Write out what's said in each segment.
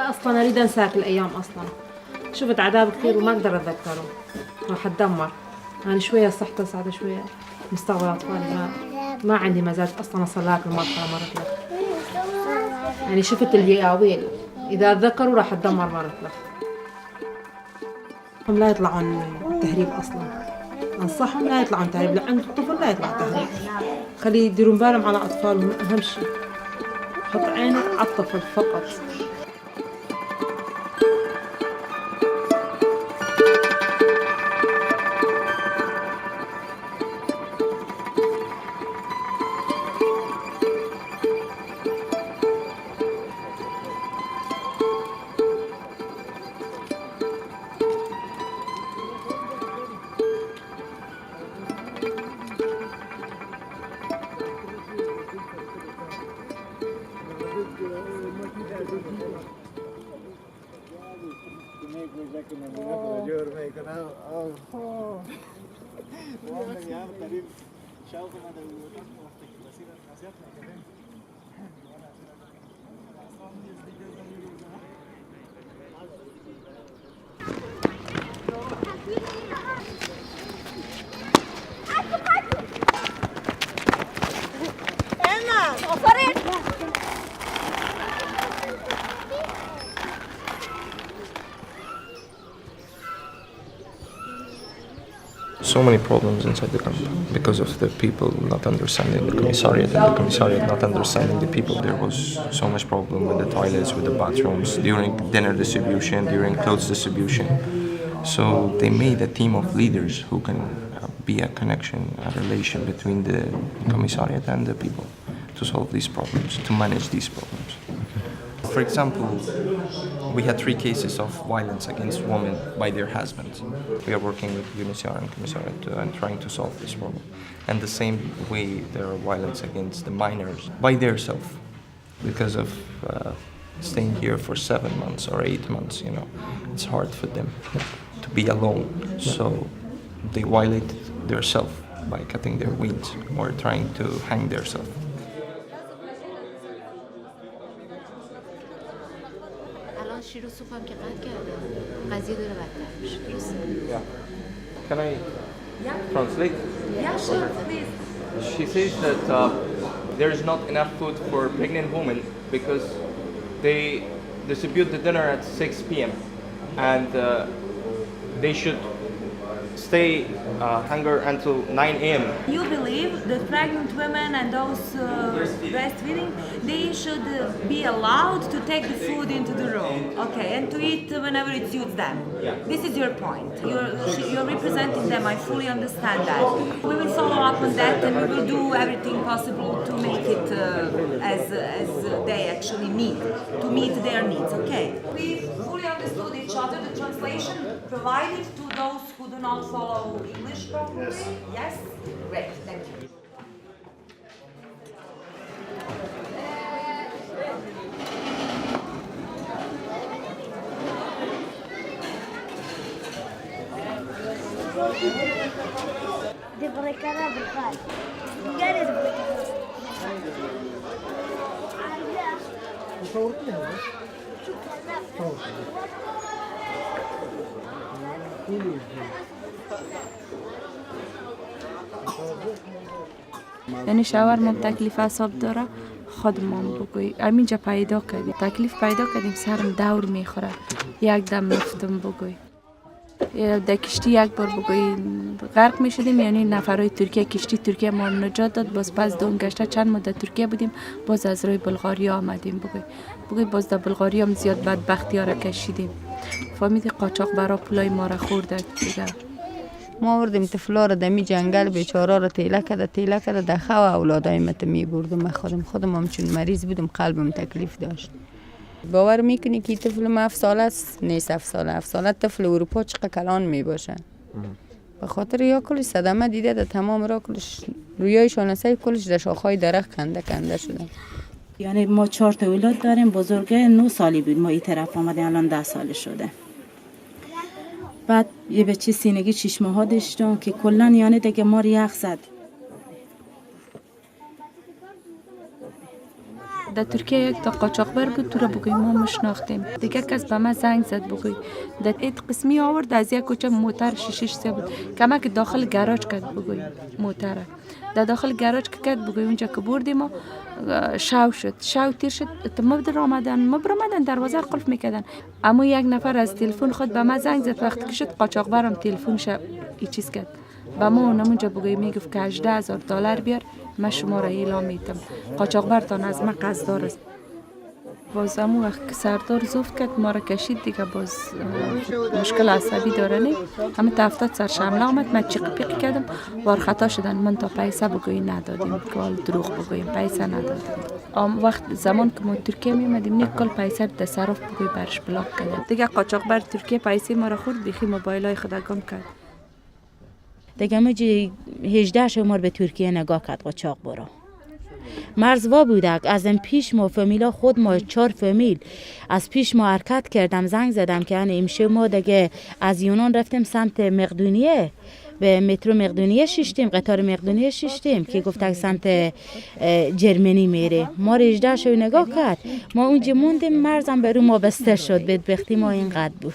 لا أصلا أريد أنساك الأيام أصلا. شفت عذاب كثير وما أقدر أتذكره. راح أتدمر. أنا شوية صحتي صعبة شوية. مستقبل أطفالي ما عندي مزاج أصلا أصلك المرحلة مرت لك. يعني شفت الهياويل إذا أتذكروا راح أتدمر مرت لك. هم لا يطلعون تهريب أصلا. أنصحهم لا يطلعون تهريب. لأن الطفل لا يطلع تهريب. خلي يديرون بالهم على أطفالهم أهم شيء. حط عينك على الطفل فقط. So many problems inside the camp because of the people not understanding the commissariat and the commissariat not understanding the people. There was so much problem with the toilets, with the bathrooms, during dinner distribution, during clothes distribution. So they made a team of leaders who can be a connection, a relation between the commissariat and the people to solve these problems, to manage these problems. For example, we had 3 cases of violence against women by their husbands. We are working with UNHCR and Commissariat and trying to solve this problem. And the same way there are violence against the minors by themselves because of staying here for 7 months or 8 months, you know. It's hard for them to be alone. So they violate themselves by cutting their wings or trying to hang themselves. شیر سوپم که قطع کردم قضیه داره بدتر میشه درسته؟ Can I translate? Yeah, sure, please. She says that there is not enough food for pregnant women because they distribute the dinner at 6 p.m. and they should stay hunger until 9 a.m. You believe that pregnant women and those breastfeeding, they should be allowed to take the food into the room, okay, and to eat whenever it suits them. Yeah. This is your point. You're representing them. I fully understand that. We will follow up on that, and we will do everything possible to make it as they actually need, to meet their needs. Okay. We fully understood each other. The translation provided to those who do not follow English properly. Yes? Great, thank you. دبركنا بالخال قال دبركنا صورتيها یعنی شاورما تکلیف حساب داره خودمان بگوی همینجا پیدا کردیم تکلیف پیدا کردیم سرم دور میخوره یک دم مفتم بگوی در کشتی یک بار بگوی غرق می شدیم یعنی نفرای ترکیه کشتی ترکیه ما نجات داد باز پس دون گشته چند مدت ترکیه بودیم باز از روی بلغاریا آمدیم بگوی باز در بلغاریا هم زیاد بدبختی ها را کشیدیم فهمیدی قاچاق برا پولای ما را خورده دیگه ما آوردیم طفلا رو دمی جنگل بیچارا رو تیله کرده دخه و اولادای مت می بردم خودم هم چون مریض بودم قلبم تکلیف داشت باور میکنی که طفل ما 7 ساله است نیست 7 ساله طفل اروپا چقدر کلان می باشه به خاطر یا کلش صدمه دیده در تمام را کلش رویایشان است کلش در شاخهای درخت کنده شده یعنی ما 4 تا اولاد داریم بزرگه 9 سالی بود ما این طرف آمدیم الان 10 سال شده بعد یه بچه سینگی 6 ماه داشتم که کلا یعنی دیگه ما یخ زد در ترکیه یک تا قاچاقبر بود تو را بگوی ما مشناختیم دیگه کس به من زنگ زد بگوی در این قسمی آورد از یک کوچه موتر شیشش سه بود کمک داخل گراج کرد بگوی موتره در داخل گراج که کرد بگوی اونجا که بردیم ما شو شد شو تیر شد مبر آمدن دروازه قلف میکردن اما یک نفر از تلفن خود به من زنگ زد وقتی که شد قاچاقبرم تلفنش این چیز کرد با ما اونجا بگوی میگفت که $18,000 بیار من شما را اعلام میتم قاچاقبرتان از من قصددار است باز همون وقت که سردار زفت کرد ما را کشید دیگه باز مشکل عصبی داره نه همه تفتات سر شمله آمد من چیق پیق کردم وار خطا شدن من تا پیسه بگویی ندادیم که دروغ بگوییم پیسه ندادیم وقت زمان که ما ترکیه میمدیم نه کل پیسه تصرف بگویی برش بلاک کردم دیگه قاچاقبر ترکیه پیسه ما را خورد بیخی موبایل های خود گم کرد دیگه مجی 18 شمار به ترکیه نگاه کرد قاچاق برا مرزوا بودک از این پیش ما فامیلا خود ما 4 فامیل از پیش ما حرکت کردم زنگ زدم که امشه ما دیگه از یونان رفتیم سمت مقدونیه به مترو مقدونیه شیشتیم قطار مقدونیه شیشتیم که گفتک سمت جرمنی میره ما 18 شو نگاه کرد ما اونجا موندیم مرزم برو ما بسته شد بدبختی ما اینقدر بود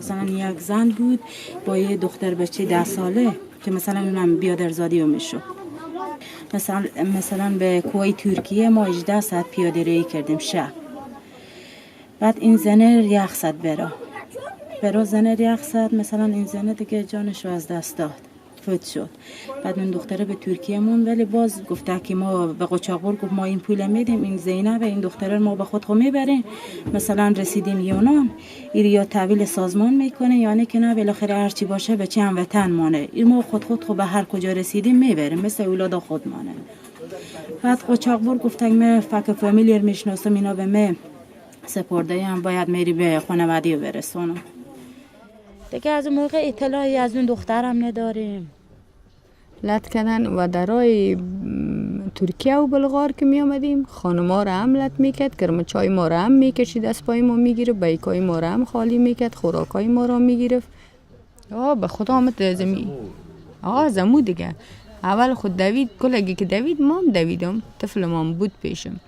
مثلا یک زن بود با یه دختر بچه 10 ساله که مثلا اونم بیادرزادی رو میشد مثلا به کوی ترکیه ما 18 ساعت پیاده روی کردیم شب بعد این زنه یخ زد برا زنه یخ زد مثلا این زنه دیگه جانش رو از دست داد فوت شد بعد من دختره به ترکیه مون ولی باز گفته که ما به قاچاقبر گفت ما این پول میدیم این زینب این دختره ما به خود میبریم مثلا رسیدیم یونان این یا تحویل سازمان میکنه یعنی که نه بالاخره هر چی باشه به چه هموطن مانه این ما خود به هر کجا رسیدیم میبریم مثل اولاد خود مانه بعد قاچاقبر گفته من فک فامیلی رو میشناسم اینا به من سپرده هم باید میری به خانوادی برسونم دیگه از اون موقع اطلاعی از اون دخترم نداریم لط کردن و درای ترکیه و بلغار که می آمدیم خانما را هم لط میکرد گرم چای ما را هم میکشید از پای ما میگیره بیکای ما را هم خالی میکرد خوراکای ما را میگیرفت به خدا آمد زمین زمو دیگه اول خود دوید کلگی که دوید ما هم دویدم طفل ما هم بود پیشم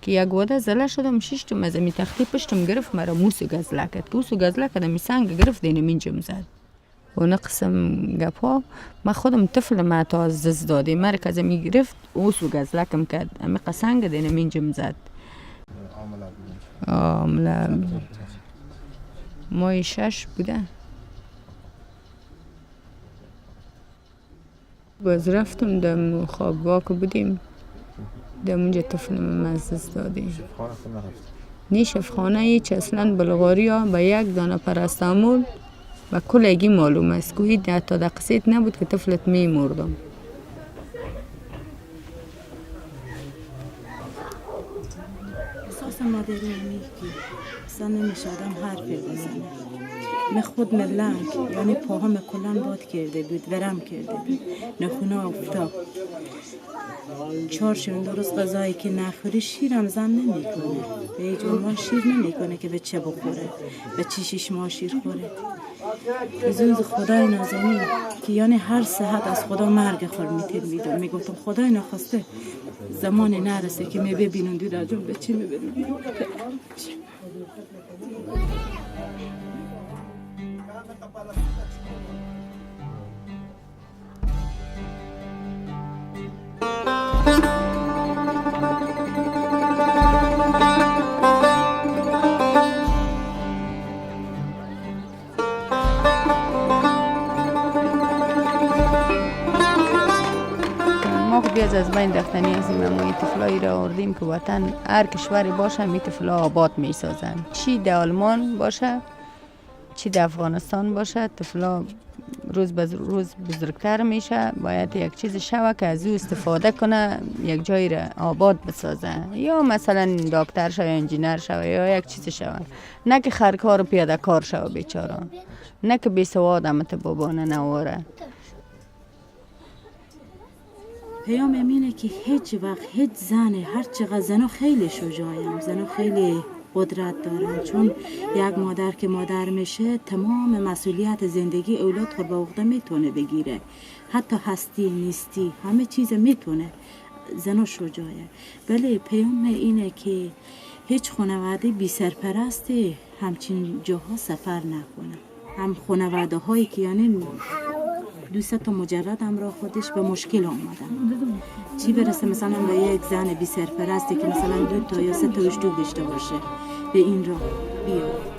که یک واده زله شدم شیشتم از امی تختی پشتم گرفت مرا موسو گزله کرد که اوسو گزله کرد امی سنگ گرفت دینم اینجم زد و نقسم گپا ما خودم طفل ما تا از زز دادی مرک از امی گرفت اوسو گزله کم کرد امی قسنگ دینم اینجم زد عامله مای 6 بوده باز رفتم در خوابگاه که بودیم در اونجا طفل مزز دادیم نی شفخانه هیچ اصلا بلغاری ها به یک دانه پرستامول و کلگی معلوم است که هیچ تا دقیقیت نبود که طفلت می مردم احساس مادری میگی اصلا نمیشادم حرفی بزنم من خود مبلنگ یعنی پاهم کلان باد کرده بود ورم کرده بود نخونه افتاد 4 شون درست غذایی که نخوری شیرم زن نمیکنه به هیچ عنوان شیر نمیکنه که به چه بخوره به چه 6 ماه شیر خوره بزرگ خدای نازنین که یعنی هر صحت از خدا مرگ خور میدون میگفتم خدای نخواسته زمانی نرسه که می ببینون دور جون به چی میبینون بیاز از بین رفتنی هستیم اما این طفلایی را آوردیم که وطن هر کشوری باشه می طفلا آباد می سازن چی در آلمان باشه چی در افغانستان باشه طفلا روز به روز بزرگتر میشه، باید یک چیز شوه که از او استفاده کنه، یک جایی را آباد بسازه، یا مثلا دکتر شوه یا انجینر شوه یا یک چیز شوه، نه که خرکار و پیاده کار شوه بیچاره، نه که بی سواد همت بابانه نواره. پیام امینه که هیچ وقت هیچ زن، هر چقدر زنها خیلی شجاعن، زنها خیلی قدرت دارن، چون یک مادر که مادر میشه تمام مسئولیت زندگی اولاد خود به عهده میتونه بگیره، حتی هستی نیستی همه چیز میتونه. زنها شجاعه. ولی پیام اینه که هیچ خانواده بی سرپرست همچین جاها سفر نکنه. هم خانواده هایی که یعنی دوست تا مجرد همراه خودش به مشکل آمدن، چی برسه مثلا به یک زن بی سرپرستی که مثلا 2 تا یا 3 تا اشتوک داشته باشه، به این راه بیاد.